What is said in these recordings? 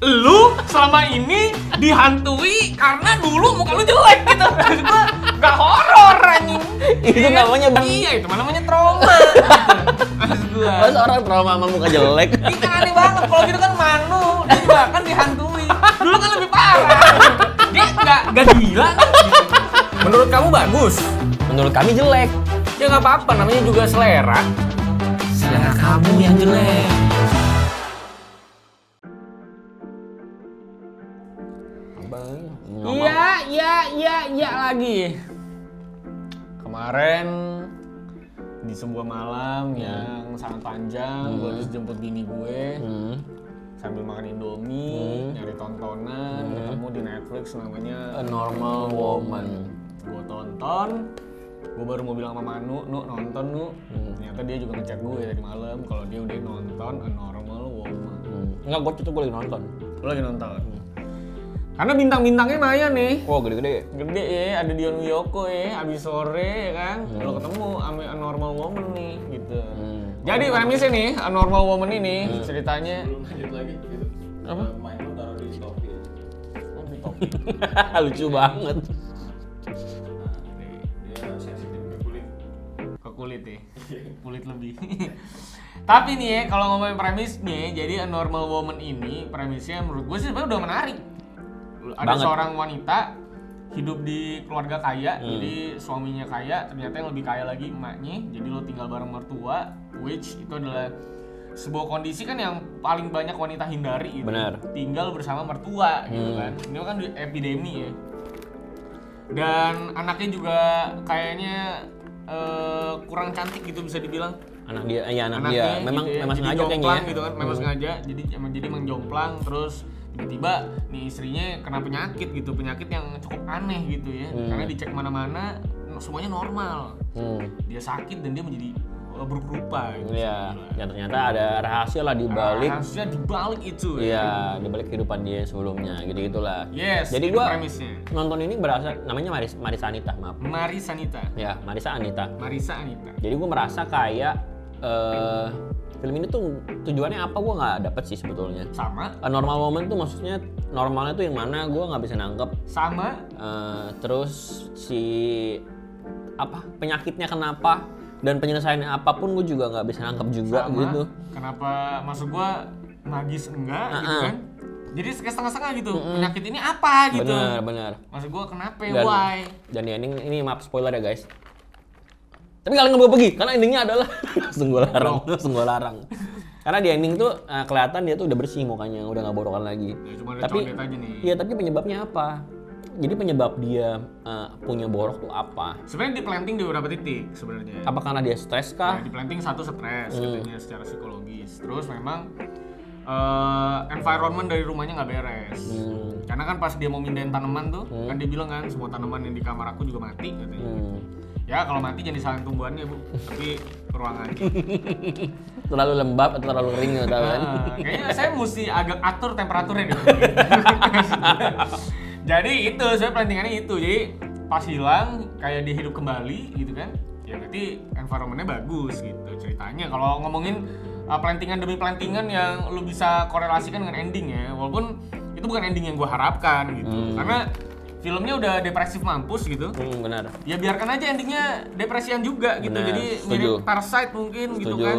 lu selama ini dihantui karena dulu muka lu jelek gitu. Maksud gua gak horor anjing. Itu namanya iya, itu namanya trauma gitu. Maksud gua. Masa orang trauma sama muka jelek? Ini kan aneh banget, kalau gitu kan Manu, dia juga kan dihantui. Dulu kan lebih parah. Dia gak gila kan gitu. Menurut kamu bagus? Menurut kami jelek. Ya gak apa-apa, namanya juga selera. Selera kamu yang jelek. Iya lagi. Kemarin di sebuah malam yang sangat panjang, gue harus jemput bini gue sambil makan Indomie, nyari tontonan, ketemu di Netflix namanya A Normal Woman. Gue tonton, gue baru mau bilang sama Manu, nonton ternyata dia juga ngechat gue tadi malam kalau dia udah nonton A Normal Woman. Enggak, gue lagi nonton. Lo lagi nonton? Karena bintang-bintangnya lumayan nih. Oh, gede-gede. Gede ya, ada Dion Wiyoko ya, abis sore ya kan. Lo ketemu sama A Normal Woman nih gitu. Jadi premisnya nih, A Normal Woman ini ceritanya. Belum lanjut lagi gitu. Apa? Main lo taruh di topi. Oh, di topi. Lucu banget. Dia sensitif ke kulit. Ke kulit ya, kulit lebih. Tapi nih ya, kalau ngomongin premisnya, jadi A Normal Woman ini premisnya menurut gue sih sebenarnya udah menarik. Ada Banget. seorang wanita hidup di keluarga kaya, jadi suaminya kaya, ternyata yang lebih kaya lagi emaknya, jadi lo tinggal bareng mertua, which itu adalah sebuah kondisi kan yang paling banyak wanita hindari gitu. Benar. Tinggal bersama mertua gitu kan. Ini kan epidemi ya. Dan anaknya juga kayaknya kurang cantik gitu bisa dibilang. Anak dia, anak Anaknya dia. Memang gitu ya. memang Jadi sengaja kayaknya. jomplang gitu kan, memang sengaja. Jadi emang jomplang terus tiba-tiba nih istrinya kena penyakit gitu, penyakit yang cukup aneh gitu ya. Karena dicek mana-mana semuanya normal. Dia sakit dan dia menjadi buruk rupa gitu. Iya. Dan ternyata ada rahasia lah di balik. Rahasia di balik itu ya. Iya, di balik kehidupan dia sebelumnya, gitu-gitulah. Yes, Jadi itu gua premisnya. nonton ini berasa namanya Marisa Anita, maaf. Marisa Anita. Ya, Marisa Anita. Jadi gue merasa kayak film ini tuh tujuannya apa gue nggak dapet sih sebetulnya. sama A Normal Woman tuh maksudnya normalnya tuh yang mana gue nggak bisa nangkep. sama Terus si apa penyakitnya kenapa dan penyelesaiannya apapun gue juga nggak bisa nangkep juga sama. gitu. Kenapa maksud gua magis enggak gitu kan? Jadi kayak setengah-setengah gitu. Penyakit ini apa gitu? Benar. Maksud gua kenapa? Dan, Why? dan di ending ini maaf spoiler ya guys. Tapi kalian nggak boleh pergi karena endingnya adalah langsung gue larang. Karena di ending tuh kelihatan dia tuh udah bersih mukanya, udah nggak borokan lagi. Ya, cuma ada Tapi condet aja nih. iya, tapi penyebabnya apa? Jadi penyebab dia punya borok tuh apa? Sebenarnya di planting di beberapa titik sebenarnya. Apa karena dia stres kah? Ya, di planting satu stres katanya secara psikologis. Terus memang environment dari rumahnya nggak beres. Karena kan pas dia mau mindahin tanaman tuh, kan dia bilang kan semua tanaman yang di kamar aku juga mati katanya. Ya kalau mati jangan disalahin tumbuhannya bu, tapi ruangannya. Terlalu lembab atau terlalu kering gitu kan? Kayaknya saya mesti agak atur temperaturnya deh. Jadi itu saya plantingannya itu. Jadi pas hilang kayak dia hidup kembali gitu kan. Ya berarti environmentnya bagus gitu ceritanya. Kalau ngomongin plantingan demi plantingan yang lu bisa korelasikan dengan ending ya. Walaupun itu bukan ending yang gue harapkan gitu. Karena filmnya udah depresif mampus gitu. Benar. Ya biarkan aja endingnya depresian juga gitu. Benar, Jadi setuju. mirip Parasite mungkin gitu Setuju. kan.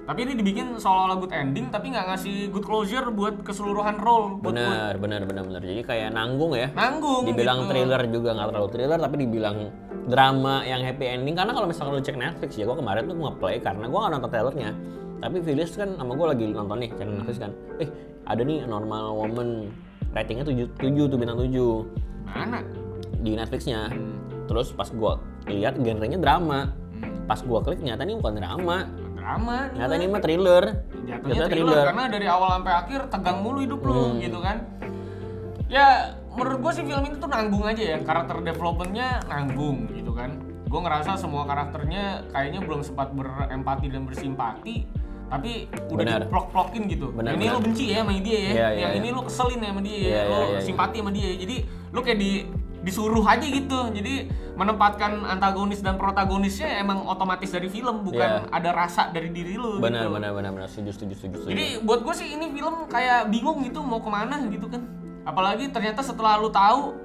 Tapi ini dibikin seolah-olah good ending tapi nggak ngasih good closure buat keseluruhan role. Benar. Jadi kayak nanggung ya. Nanggung Dibilang gitu. thriller juga nggak terlalu thriller, tapi dibilang drama yang happy ending. Karena kalau misalkan lu cek Netflix ya, gue kemarin tuh nge-play karena gue nggak nonton trailernya. Tapi Phyllis kan sama gue lagi nonton nih channel Netflix kan. Ada nih A Normal Woman, ratingnya 7 tuh bintang 7 Mana? di Netflixnya. Terus pas gue lihat genrenya drama. Pas gue klik nyata ini bukan drama. Drama nih. Nyata ini mah thriller. Jatuhnya thriller karena dari awal sampai akhir tegang mulu hidup lu gitu kan. Ya menurut gue sih film ini tuh nanggung aja ya, karakter developmentnya nanggung gitu kan. Gue ngerasa semua karakternya kayaknya belum sempat berempati dan bersimpati, tapi udah diplok-plokin gitu. Benar, Ini lo benci ya sama dia ya, Iya, yang iya. ini lo keselin ya sama dia ya, Iya, lo iya. simpati sama dia. Jadi lo kayak disuruh aja gitu. Jadi menempatkan antagonis dan protagonisnya emang otomatis dari film, bukan ada rasa dari diri lu. Benar, gitu. benar. Setuju. Jadi buat gue sih ini film kayak bingung gitu mau kemana gitu kan. Apalagi ternyata setelah lu tahu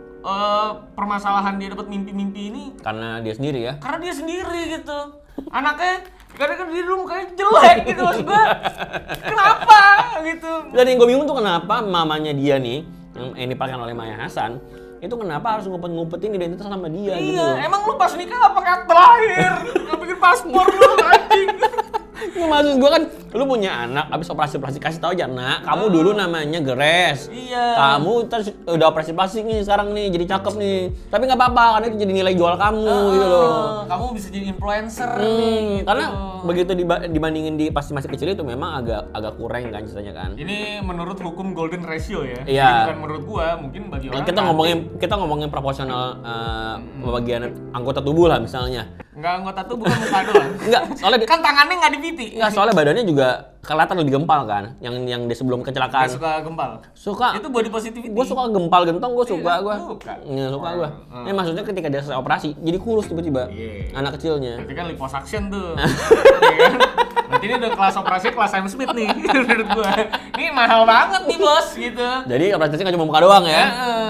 permasalahan dia dapat mimpi-mimpi ini karena dia sendiri ya. karena dia sendiri gitu. Anaknya kadang-kadang dia dulu mukanya jelek gitu maksud gue. Kenapa gitu? Dan yang gue bingung tuh kenapa mamanya dia nih yang diperankan oleh Maya Hasan itu kenapa harus ngumpet-ngumpetin identitas sama dia gitu. Iya, emang lu pas nikah gak pakai akte lahir? Gak bikin paspor lu anjing. Itu maksud gue kan, lu punya anak, abis operasi-operasi kasih tau aja, nak, kamu dulu namanya Grace. Iya. Kamu terus udah operasi plastik nih sekarang nih, jadi cakep nih. Tapi nggak apa-apa, karena itu jadi nilai jual kamu gitu loh. Kamu bisa jadi influencer nih. Gitu. Karena begitu dibandingin di pas masih kecil itu memang agak kurang kan ceritanya kan. Ini menurut hukum golden ratio ya. Iya. Jadi bukan menurut gua, mungkin bagi orang. Kita ngomongin proporsional pembagian anggota tubuh lah misalnya. Enggak anggota tuh bukan muka doang. Enggak, soalnya kan tangannya nggak di piti. Enggak, soalnya badannya juga kelihatan lebih gempal kan. Yang di sebelum kecelakaan. Gak suka gempal. Suka. Itu body positivity. Gue suka gempal gentong, gue suka gue. Suka. Iya, suka gue. Ini maksudnya ketika dia selesai operasi, jadi kurus tiba-tiba. Iya. Anak kecilnya. Berarti kan liposuction tuh. Iya kan? Berarti ini udah kelas operasi kelas Sam Smith nih menurut gua. Ini mahal banget nih bos gitu. Jadi operasinya nggak cuma muka doang ya.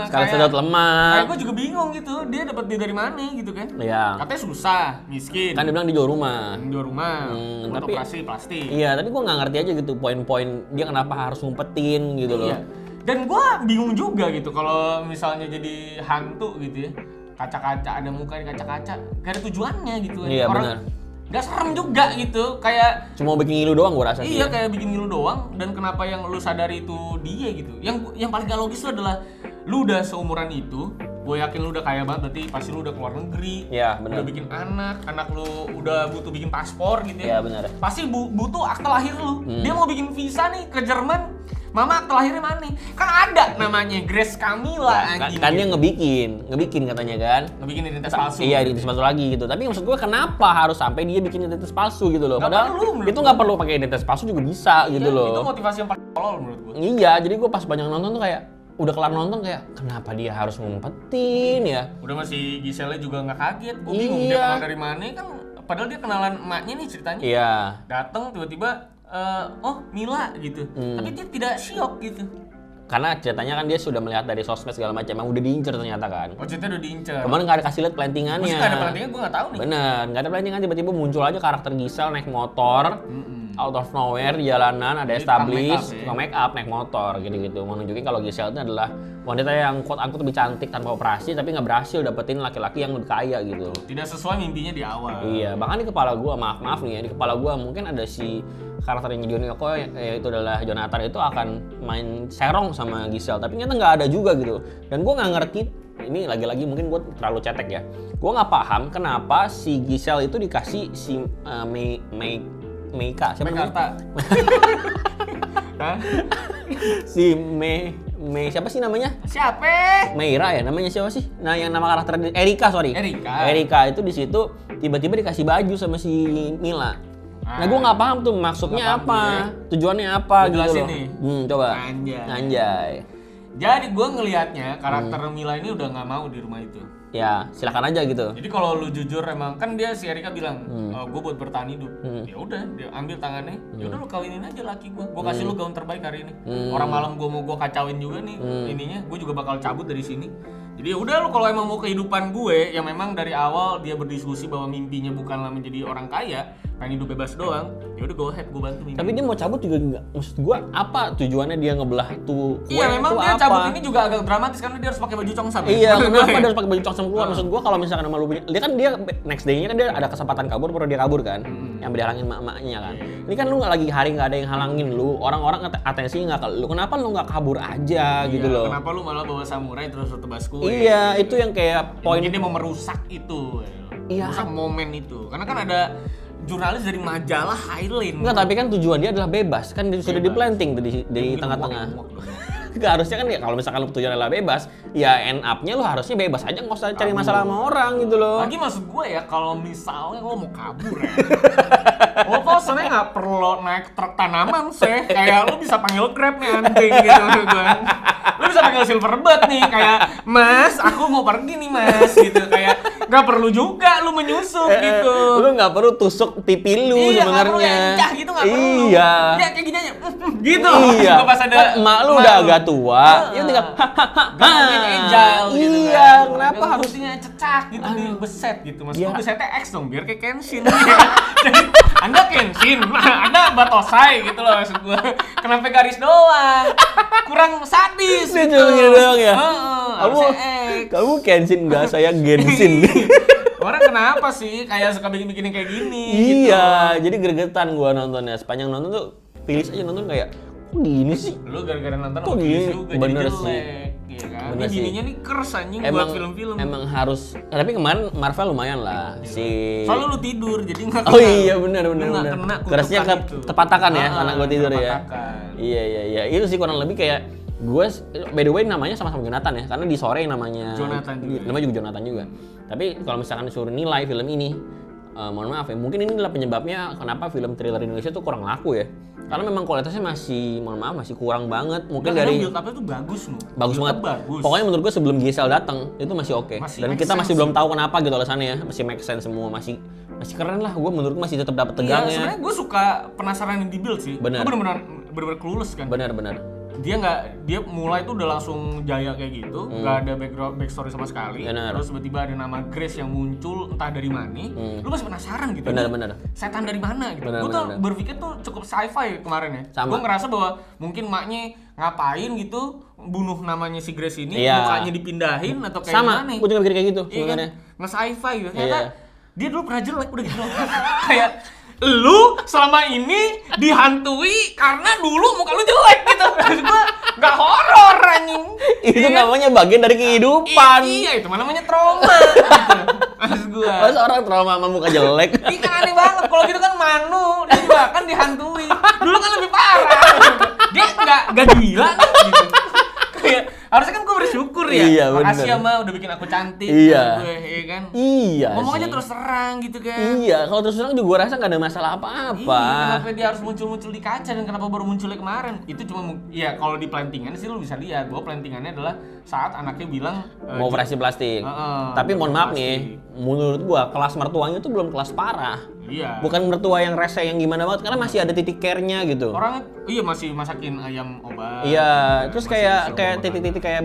Sekali kayak- sedot lemak. Kayak gue juga bingung gitu, dia dapat duit dari mana gitu kan? Iya. Katanya susah, miskin. Kan dia bilang di jual rumah. Jual rumah, buat tapi- operasi plastik. Iya, tapi gue nggak ngerti aja gitu poin-poin dia kenapa harus ngumpetin gitu loh. Iya. Dan gue bingung juga gitu kalau misalnya jadi hantu gitu ya. Kaca-kaca, ada muka di kaca-kaca, gak ada tujuannya gitu kan. Iya, Orang benar. gak serem juga gitu, kayak Cuma mau bikin ngilu doang gue rasa sih. iya ya. kayak bikin ngilu doang. Dan kenapa yang lu sadari itu dia gitu. Yang paling gak logis itu adalah lu udah seumuran itu, gue yakin lu udah kaya banget, berarti pasti lu udah keluar negeri. Iya, benar. Udah bikin anak lu udah butuh bikin paspor gitu Iya, ya. benar. Pasti butuh akte lahir lu. Dia mau bikin visa nih ke Jerman. Mama akte lahirnya mana? Kan ada namanya Grace Camila anjing. Kan dia ngebikin katanya kan. ngebikin identitas palsu. Iya, identitas palsu lagi gitu. Tapi maksud gue kenapa harus sampai dia bikin identitas palsu gitu loh? Nggak Padahal perlu, menurut itu nggak perlu pakai identitas palsu juga bisa gitu Iya, loh. Itu motivasi yang paling tolol menurut gue. Iya, jadi gue pas banyak nonton tuh kayak udah kelar nonton kayak kenapa dia harus ngumpetin ya? Udah masih Giselle juga nggak kaget. Gue bingung dia Iya. kenal dari mana kan. Padahal dia kenalan emaknya nih ceritanya. Iya. Datang tiba-tiba oh Mila gitu. Tapi dia tidak syok gitu. Karena ceritanya kan dia sudah melihat dari sosmed segala macam, emang udah diincer ternyata kan. Oh ceritanya udah diincer. Kemarin nggak ada kasih lihat plantingannya. Masih nggak ada plantingan, gue nggak tahu nih. Bener, nggak ada plantingan tiba-tiba muncul aja karakter Giselle naik motor. Out of nowhere di jalanan ada Jadi establish, tukang tukang make up naik motor gitu-gitu. Mau nunjukin kalau Giselle itu adalah wanita yang quote unquote lebih cantik tanpa operasi tapi nggak berhasil dapetin laki-laki yang lebih kaya gitu. Tidak sesuai mimpinya di awal. Iya, bahkan di kepala gua, maaf nih ya, di kepala gua mungkin ada si karakternya Johnny Yoko yaitu adalah Jonathan itu akan main serong sama Giselle, tapi ternyata nggak ada juga gitu. Dan gua nggak ngerti, ini lagi-lagi mungkin gua terlalu cetek ya. Gua nggak paham kenapa si Giselle itu dikasih si Meika, siapa namanya? Mekarta. Hah? Si siapa sih namanya? Siapa? Meira ya namanya siapa sih? Nah yang nama karakter Erika Erika. itu di situ tiba-tiba dikasih baju sama si Mila. Nah gue nggak paham tuh maksudnya Nggak paham apa, tujuannya apa Gua gitu jelasin loh. nih. Coba. Anjay. Jadi gue ngelihatnya karakter Mila ini udah nggak mau di rumah itu. Ya silakan aja gitu. Jadi kalau lu jujur emang kan dia si Erika bilang, gue buat bertahan hidup. Ya udah, dia ambil tangannya. Ya udah lu kawinin aja laki gue. Gue kasih lu gaun terbaik hari ini. Orang malam gue mau gue kacauin juga nih ininya. Gue juga bakal cabut dari sini. Jadi ya udah lu kalau emang mau kehidupan gue yang memang dari awal dia berdiskusi bahwa mimpinya bukanlah menjadi orang kaya, pengen hidup bebas doang. Ya udah go ahead, gue bantu mimpi. Tapi dia mau cabut juga enggak. Maksud gue apa tujuannya dia ngebelah tuh kue Iya memang itu dia apa? cabut ini juga agak dramatis karena dia harus pakai baju congsam. Iya, kenapa dia harus pakai baju congsam keluar? Maksud gua kalau misalkan sama lu punya, dia kan dia next day-nya kan dia ada kesempatan kabur, baru dia kabur kan, yang dihalangin emak-emaknya kan. Ini kan lu nggak lagi hari nggak ada yang halangin lu, orang-orang atensinya nggak ke lu, kenapa lu nggak kabur aja gitu loh? Kenapa lu malah bawa samurai terus lu tebas kue? Iya, itu yang kayak poin. Mungkin dia mau merusak itu. Iya. Merusak momen itu. Karena kan ada jurnalis dari majalah Highland. Enggak, tapi kan tujuan dia adalah bebas, kan sudah di planting di tengah-tengah. Harusnya kan ya kalau misalkan lu tujuannya adalah bebas, ya end up-nya lu harusnya bebas aja, nggak usah cari masalah sama orang gitu loh. Lagi maksud gue ya kalau misalnya lo mau kabur ya, lo kok sebenarnya nggak perlu naik truk tanaman sih, kayak lo bisa panggil Grab nih anjing gitu maksud gue. Lo bisa panggil silverbird nih, kayak Mas, aku mau pergi nih Mas, gitu. Kayak nggak perlu juga lu menyusup gitu. Lu nggak perlu tusuk pipi lu Iya, nggak perlu sebenarnya. encah gitu, nggak perlu. Iya. Ya kayak gini aja, gitu. Iya. Gua pas ada Kan emak lu udah agak tua, ya tinggal Gak mungkin agile gitu iya, kan. kenapa Yang harus buktinya cecak gitu di beset gitu. Mas, Iya. gua besetnya X dong biar kayak Kenshin. Jadi, Anda Kenshin, Anda Batosai gitu loh maksud gua. Kenapa garis doang? Kurang sadis Dia gitu. cuma gini doang ya? Heeh, Kamu harusnya X. kamu Kenshin enggak, saya Genshin. Orang kenapa sih kayak suka bikin-bikin yang kayak gini Iya, jadi gregetan gua nontonnya. Sepanjang nonton tuh pilih aja nonton kayak kok gini sih? gitu. Lu gara-gara nonton Kok sama gini? Chris juga Bener jadi sih. jelek. Iya kan? Bener Ini sih. bininya nih kers anjing buat film-film. Emang harus. Tapi kemarin Marvel lumayan lah si. Soalnya lu tidur jadi nggak Oh iya benar benar Lu nggak benar. kena Kerasnya kutukan itu. kepatakan ya karena gue tidur ya. kepatakan. Iya iya iya. Itu sih kurang lebih kayak gue by the way namanya sama-sama Jonathan ya karena di sore namanya Jonathan juga. namanya juga Jonathan juga. Tapi kalau misalkan disuruh nilai film ini mohon maaf ya, mungkin ini adalah penyebabnya kenapa film thriller Indonesia tuh kurang laku ya. Karena memang kualitasnya masih, mohon maaf, masih kurang banget. Mungkin Karena dari build up-nya tuh bagus loh. bagus Build banget. up bagus. Pokoknya menurut gue sebelum Gisel datang itu masih oke. Masih Dan make kita masih sense belum sih. tahu kenapa gitu alasannya ya. Masih make sense semua, masih keren lah. Gue menurut gue masih tetap dapat Iya, tegangnya. sebenarnya gue suka penasaran yang di build sih. Bener. Gue bener-bener clueless kan. Benar-benar. Dia mulai tuh udah langsung jaya kayak gitu, nggak ada backstory sama sekali. Bener. Terus tiba-tiba ada nama Grace yang muncul entah dari mana. Lu masih penasaran gitu. Benar-benar. Setan dari mana gitu. Bener, Gue tuh bener. berpikir tuh cukup sci-fi kemarin ya. Sama. Gue ngerasa bahwa mungkin maknya ngapain gitu bunuh namanya si Grace ini, Iya. mukanya dipindahin atau kayak Sama, gimana. gue juga mikir kayak gitu Iya kan? sebenarnya. Nge-sci-fi gitu. Ternyata Iya. dia dulu pernah jelek udah gitu. Kayak lu selama ini dihantui karena dulu muka lu jelek gitu. Maksud gua nggak horor anjing. Itu Iya kan? namanya bagian dari kehidupan. Iya, itu mah namanya trauma gitu. Maksud gua. Masa orang trauma sama muka jelek? Ini kan aneh banget, kalau gitu kan Manu, dia juga kan dihantui. Dulu kan lebih parah. Dia nggak gila nih gitu. Kayak harusnya kan gue bersyukur ya. Iya, Makasih ya bener. Ma udah bikin aku cantik. Iya. Gue, iya kan. Iya Ngomong aja sih. terus terang gitu kan. Iya, kalau terus terang juga gue rasa nggak ada masalah Iya, apa-apa. kenapa dia harus muncul-muncul di kaca dan kenapa baru munculnya kemarin? Itu cuma, ya kalau di plantingan sih lu bisa lihat bahwa plantingannya adalah saat anaknya bilang Mau operasi plastik. Heeh, Tapi mohon maaf plastik. nih, menurut gua kelas mertuanya itu belum kelas parah. Iya. Bukan mertua yang rese yang gimana banget karena masih ada titik care-nya gitu. Orang iya masih masakin ayam obat. Iya, terus Masih kayak disuruh kayak obat. titik-titik kayak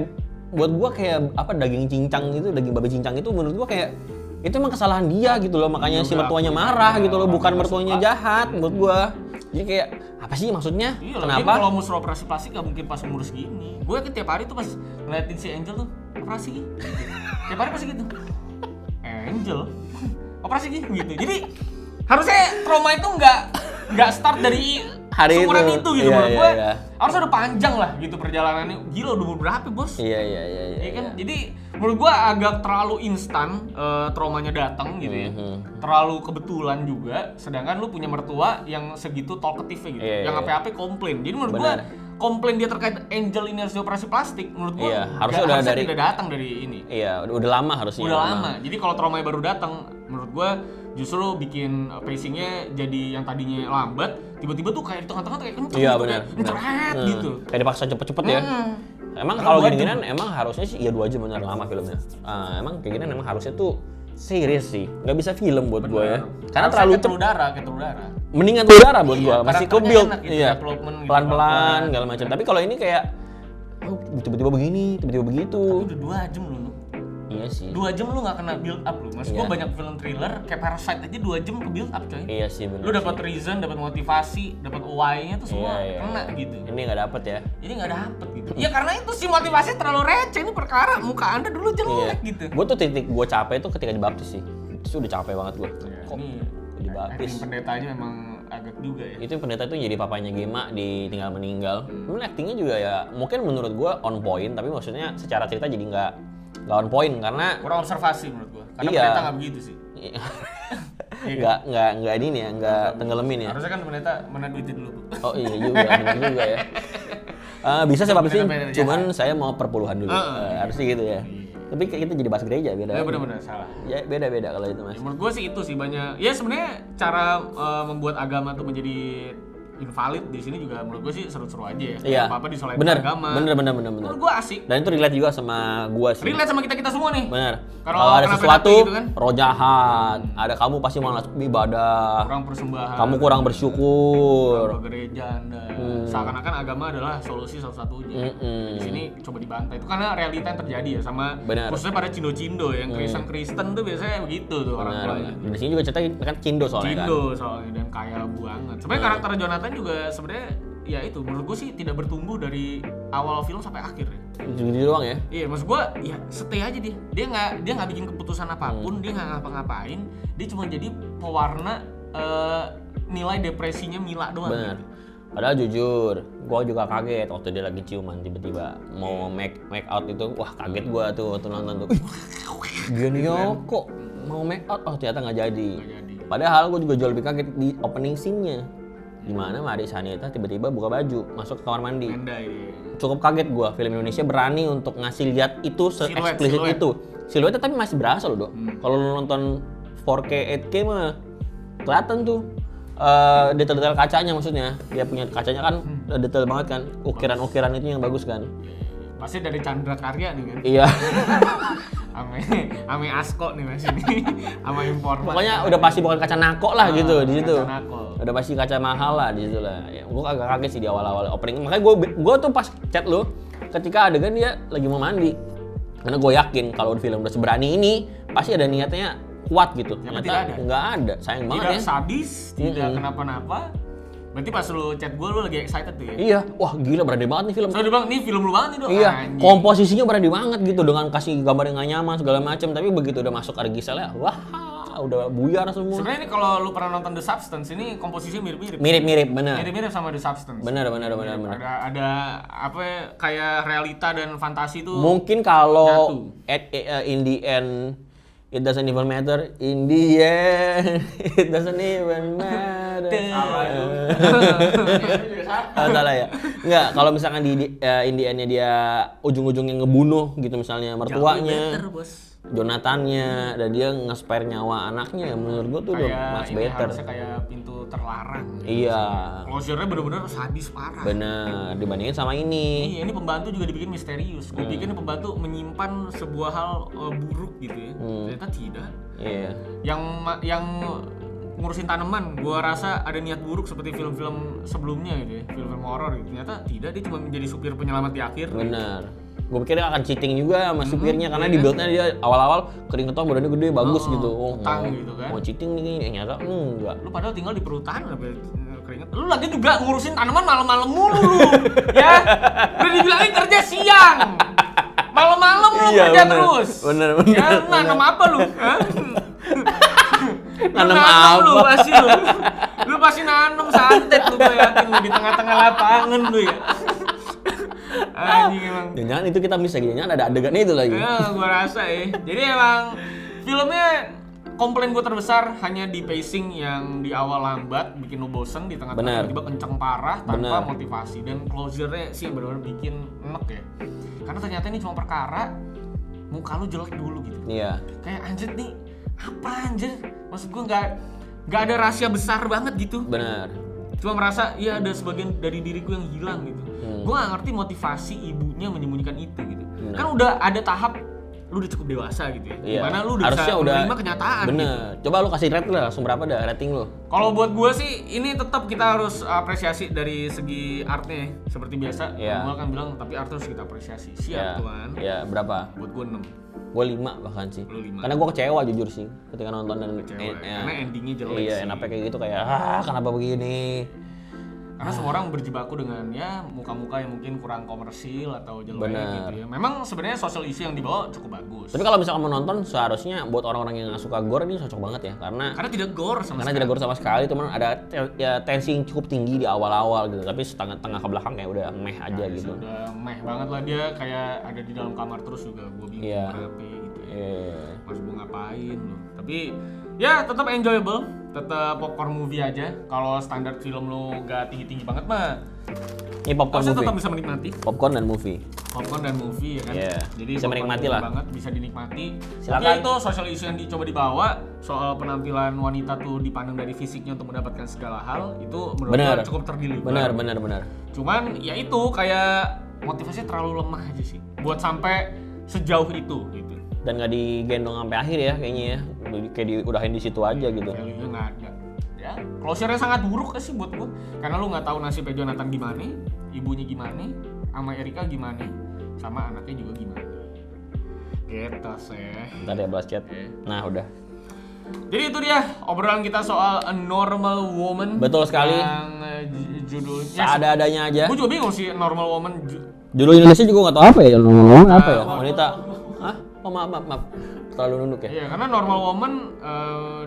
buat gua kayak apa daging cincang gitu, daging babi cincang itu menurut gua kayak itu emang kesalahan dia gitu loh, makanya si Juga mertuanya aku marah juga gitu loh, orang bukan nggak mertuanya suka. jahat menurut gua. Jadi kayak apa sih maksudnya? Iya, lagi Kenapa? kalau mau suruh operasi plastik gak mungkin pas umur segini. Gue kan tiap hari tuh pas ngeliatin si Angel tuh operasi gitu. Tiap hari pasti gitu. Angel operasi gitu. Jadi harusnya trauma itu nggak start dari Hari seumuran itu. itu gitu Iya, menurut iya, gue. iya. Harus ada panjang lah gitu perjalanannya. Gila udah umur berapa bos? Iya iya iya iya. Iya kan? Jadi menurut gua agak terlalu instan traumanya datang gitu ya. Terlalu kebetulan juga. Sedangkan lu punya mertua yang segitu talkative gitu. Iya, yang iya. apa-apa komplain. Jadi menurut Benar. gua komplain dia terkait Angel ini harus dioperasi plastik menurut gua Iya, harusnya udah dari- tidak datang dari ini. Iya, udah lama harusnya. Udah lama. Jadi kalau traumanya baru datang menurut gua justru bikin pacingnya jadi yang tadinya lambat, tiba-tiba tuh kayak di tengah-tengah tuh kayak kenceng Iya gitu, benar. kayak ngeceret gitu. Kayak dipaksa cepet-cepet ya. Emang Karena kalau 2 gini-ginian emang harusnya sih ya 2 jam bener lama filmnya. Emang kayak gini emang harusnya tuh series sih, nggak bisa film buat gue ya. Karena Harusnya terlalu kayak telur darah, kayak telur darah. mendingan tuh darah buat Iya, gua, masih ke karakternya build, enak gitu, iya, development gitu, pelan-pelan pelan-pelan. segala macam. Tapi kalau ini kayak oh, tiba-tiba begini, tiba-tiba begitu. Udah 2 jam lu. Iya sih. 2 jam lu gak kena build up lu. Maksud gua Iya. banyak film thriller kayak Parasite aja 2 jam ke build up coy. Iya sih benar. Lu dapat reason, dapat motivasi, dapat why-nya tuh semua kena gitu. Ini nggak dapet ya. Jadi nggak dapet gitu. Ya karena itu si motivasi terlalu receh, ini perkara muka Anda dulu jelek gitu. Gue tuh titik gue capek tuh ketika dibaptis sih. Itu udah capek banget gue. Kok Ini dibaptis? acting pendetanya memang agak juga ya. Itu pendeta itu jadi papanya Gema di Tinggal Meninggal. Cuman actingnya juga ya mungkin menurut gue on point, tapi maksudnya secara cerita jadi nggak on point karena Kurang observasi menurut gua. Karena Iya. pendeta nggak begitu sih. nggak ini nih ya, nggak tenggelamin ya. Harusnya kan pendeta mana duitnya dulu, Bu. Oh iya juga, benar juga ya. Bisa saya baptisin, Beda-beda cuman saya mau perpuluhan dulu. Harusnya gitu ya. Tapi kayak kita jadi bahas gereja beda. Benar-benar salah. Ya beda-beda kalau itu mas. Ya, menurut gue sih itu sih banyak. Ya sebenarnya cara membuat agama tuh menjadi invalid di sini juga menurut gue sih seru-seru aja ya. Iya. Apa-apa disolain Bener, agama. bener. Menurut gue asik. Dan itu relate juga sama gua sih. Relate sama kita semua nih. Bener. Kalau Kalau ada kena sesuatu, penalti gitu kan. roh jahat, ada kamu pasti malas ibadah, Kurang persembahan. kamu kurang bersyukur. Ke gereja Anda. Seakan-akan agama adalah solusi satu-satunya. Di sini coba dibantai. Itu karena realita yang terjadi ya sama Bener. khususnya pada Cindo-Cindo yang Kristen tuh biasanya begitu tuh orang tuanya. Di sini juga ceritanya kan Cindo soalnya Cindo soalnya dan kaya banget. Sebenarnya karakter Jonathan juga sebenarnya ya itu menurut gue sih tidak bertumbuh dari awal film sampai akhir ya. kan. Gitu doang ya. Iya, maksud gue ya stay aja dia. Dia nggak bikin keputusan apapun, dia nggak ngapa-ngapain. Dia cuma jadi pewarna nilai depresinya Mila doang. Bener. Gitu. Padahal jujur, gua juga kaget waktu dia lagi ciuman tiba-tiba mau make out itu, wah kaget gua tuh waktu nonton tuh. Gini kok mau make out, oh ternyata nggak jadi. Nggak jadi. Padahal gua juga jauh lebih kaget di opening scene-nya. Dimana Marisa Anita tiba-tiba buka baju, masuk ke kamar mandi. Menda ini. Cukup kaget gua, film Indonesia berani untuk ngasih lihat itu se-eksplisit Siluet. itu. Siluetnya tapi masih berasa loh, Dok. Kalau lu nonton 4K, 8K mah kelihatan tuh detail-detail kacanya maksudnya. Dia punya kacanya kan detail banget kan. Ukiran-ukiran itu yang bagus kan. Pasti dari Chandra Karya nih kan. Iya. Ame Asko nih mas ini. Sama Informat. Pokoknya udah pasti bukan kaca nako lah gitu di situ. Kaca nako. Udah pasti kaca mahal lah di situ lah. Ya, gua agak kaget sih di awal-awal opening. Makanya gua tuh pas chat lu ketika adegan dia lagi mau mandi. Karena gue yakin kalau film udah seberani ini pasti ada niatnya kuat gitu. Ternyata Ternyata tidak ada. nggak ada. Sayang banget Tidak ya. sadis, tidak kenapa-napa. Berarti pas lu chat gue lu lagi excited tuh ya. Iya, wah gila berani banget nih film. So dia bilang, nih film lu banget nih dong. Iya, Anjing. komposisinya berani banget gitu dengan kasih gambar yang nggak nyaman segala macam. Tapi begitu udah masuk Argiselnya, wah udah buyar semua. Sebenarnya ini kalau lu pernah nonton The Substance ini komposisinya mirip-mirip. Mirip-mirip, bener. Mirip-mirip sama The Substance. Bener. Ada apa ya, kayak realita dan fantasi tuh. Mungkin kalau nyatu. in the end it doesn't even matter. In the end it doesn't even matter. Salah ya. Enggak, kalau misalkan di in the end-nya dia ujung-ujungnya ngebunuh gitu misalnya mertuanya, Better, bos. Jonathannya, dan dia nge-spare nyawa anaknya, menurut gua tuh udah Kayak much ini better. harusnya kayak pintu terlarang. Iya, Closure-nya bener-bener sadis parah. bener dibandingin sama ini. Iya, ini pembantu juga dibikin misterius. Gue pikir ini pembantu menyimpan sebuah hal buruk gitu ya. Ternyata tidak. Iya. Yang ngurusin tanaman, gua rasa ada niat buruk seperti film-film sebelumnya gitu ya, film-film horor gitu. Ternyata tidak, dia cuma menjadi supir penyelamat di akhir. Bener. Gue pikir dia akan cheating juga sama supirnya karena iya di build-nya dia awal-awal keringetan badannya gede bagus gitu. Oh, utang mau, gitu kan. mau cheating nih nyata enggak. Lu padahal tinggal di perutan apa keringet. Lu lagi juga ngurusin tanaman malam-malam mulu lu. Ya. Udah dibilangin kerja siang. Malam-malam lu Iya, kerja bener. terus. Bener. Ya, nanam apa lu? Hah? Nanam lu apa? pasti lu. Lu pasti nanam santet lu, gue yakin lu di tengah-tengah lapangan lu ya. Anjing emang. Jangan itu kita miss lagi, jangan ada adegannya itu lagi. Ya, gua rasa ya. Jadi emang filmnya komplain gue terbesar hanya di pacing yang di awal lambat, bikin lu bosen, di tengah-tengah Bener. tiba-tiba kenceng parah tanpa Bener. motivasi, dan closure-nya sih yang benar-benar bikin enek ya. Karena ternyata ini cuma perkara muka lu jelek dulu gitu. Iya. Kayak anjir nih, apa anjir? Maksud gue nggak ada rahasia besar banget gitu. Benar. Cuma merasa iya ada sebagian dari diriku yang hilang gitu. Gue gak ngerti motivasi ibunya menyembunyikan itu gitu. Bener. Kan udah ada tahap lu udah cukup dewasa gitu ya. Iya. Dimana lu udah Harusnya bisa udah menerima kenyataan. Bener. Gitu. Coba lu kasih rate lah, langsung berapa dah rating lu? Kalau buat gue sih ini tetap kita harus apresiasi dari segi artnya seperti biasa. Iya. Gue kan bilang tapi art harus kita apresiasi. Siap Iya. tuan. Iya, berapa? Buat gue 6. Gue 5 bahkan sih. Lu 5. Karena gue kecewa jujur sih ketika nonton dan Karena endingnya jelek iya, sih. enaknya kayak gitu kayak kenapa begini? Karena semua orang berjibaku dengan ya muka-muka yang mungkin kurang komersil atau jelek Bener. gitu ya. Memang sebenarnya social issue yang dibawa cukup bagus. Tapi kalau misalkan menonton seharusnya buat orang-orang yang nggak suka gore ini cocok banget ya karena Karena tidak gore sama karena sekali. tidak gore sama sekali, cuman ada tensi yang cukup tinggi di awal-awal gitu, tapi setengah ke belakang kayak udah meh aja gitu. Udah meh banget lah dia, kayak ada di dalam kamar terus juga gue bingung Iya. kenapa gitu ya. Iya. Mas gue ngapain loh. Tapi ya tetap enjoyable, tetap popcorn movie aja. Kalau standar film lu gak tinggi-tinggi banget mah Ini popcorn Harusnya movie. tetap bisa menikmati Popcorn dan movie. popcorn dan movie ya kan. Iya. Jadi Bisa popcorn menikmati movie lah. banget, bisa dinikmati. Silakan. Tapi itu social issue yang dicoba dibawa soal penampilan wanita tuh dipandang dari fisiknya untuk mendapatkan segala hal itu menurut Bener. gue cukup terdeliver. Benar. Cuman ya itu kayak motivasinya terlalu lemah aja sih buat sampai sejauh itu gitu. Dan nggak digendong sampai akhir ya kayaknya ya. Kayak diudahin di situ aja gitu. Value-nya nggak ada. Ya, closure-nya sangat buruk sih buat gua. Karena lu nggak tahu nasibnya Jonathan gimana, ibunya gimana, sama Erika gimana, sama anaknya juga gimana. Gitu sih. Ntar ya balas chat. Nah udah. Jadi itu dia obrolan kita soal A Normal Woman. Betul sekali. Yang judulnya. Seadanya aja. Gue juga bingung sih Normal Woman. Judul Indonesia juga nggak tahu apa ya. Apa ya? Oh, Wanita. Hah? Oh maaf. Terlalu nunduk ya. Iya, karena Normal Woman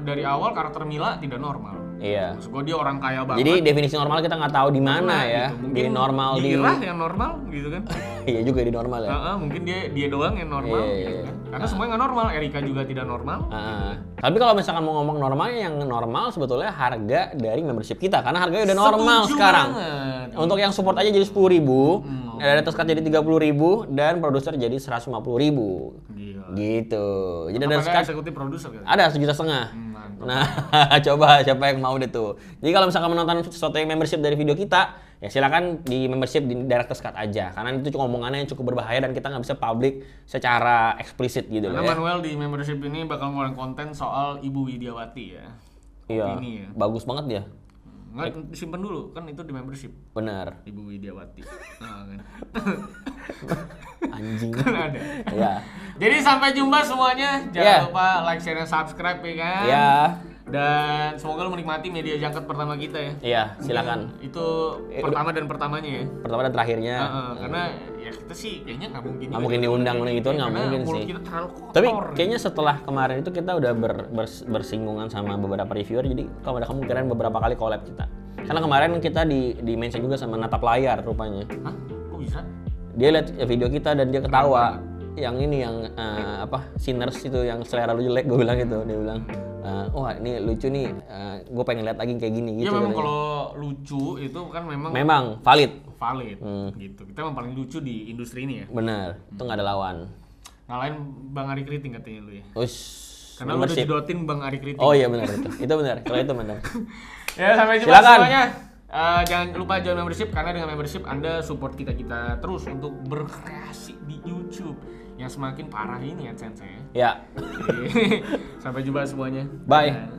dari awal karakter Mila tidak normal. Iya. Maksud gue dia orang kaya banget. Jadi definisi normal kita nggak tahu di mana ya. Gitu. Di normal di Irah yang normal gitu kan. Iya juga di normal ya. Mungkin dia doang yang normal Iya, gitu iya. kan. Karena semuanya nggak normal, Erika juga tidak normal. Tapi kalau misalkan mau ngomong normalnya, yang normal sebetulnya harga dari membership kita karena harganya udah normal Setuju sekarang. banget. Untuk yang support aja jadi 10.000, dari Toskat jadi 30.000 dan produser jadi 150.000. Gila. Gitu. Jadi Apa dari ada Toskat eksekutif produser kan? ada 1,5 juta. Mantap. Nah, coba siapa yang mau deh tuh. Jadi kalau misalkan menonton sesuatu yang membership dari video kita, ya silakan di membership di Director's Cut aja. Karena itu cuma omongannya yang cukup berbahaya dan kita nggak bisa public secara eksplisit gitu Karena loh ya. Manuel di membership ini bakal ngeluarin konten soal Ibu Widiawati ya. Iya, Ini ya. bagus banget dia. Nggak, simpen dulu, kan itu di membership. Benar. Ibu Widiawati. Nah, kan. Anjing. Kan ada. Ya. Jadi sampai jumpa semuanya. Jangan Yeah. lupa like, share, dan subscribe ya kan. Ya. Dan semoga lu menikmati media jangkut pertama kita ya. Iya, silakan. Itu pertama dan pertamanya ya. Pertama dan terakhirnya. Karena ya kita sih kayaknya nggak mungkin. Nggak mungkin diundang gitu, nggak Karena mungkin mulut sih. kita terlalu kotor. Tapi kayaknya setelah kemarin itu kita udah bersinggungan sama beberapa reviewer, jadi kalau ada kemungkinan beberapa kali collab kita. Karena kemarin kita di mention juga sama Natap Layar rupanya. Hah? Kok bisa? Dia lihat video kita dan dia ketawa. Yang ini yang sinners itu yang selera lu jelek, gue bilang gitu. Dia bilang, wah ini lucu nih, gue pengen lihat lagi kayak gini Ya gitu. memang katanya. kalau lucu itu kan memang valid. valid gitu. Kita memang paling lucu di industri ini ya. Bener, itu nggak ada lawan. Ngalahin Bang Ari Kriting katanya lu ya. Ush, Karena lu udah membership. jedotin Bang Ari Kriting. Oh iya benar itu benar. Kalau itu benar. Ya sampai jumpa Silakan. semuanya. Jangan lupa join membership karena dengan membership Anda support kita terus untuk berkreasi di YouTube yang semakin parah ini AdSense-nya. Ya. Sampai jumpa semuanya. Bye. Dadah.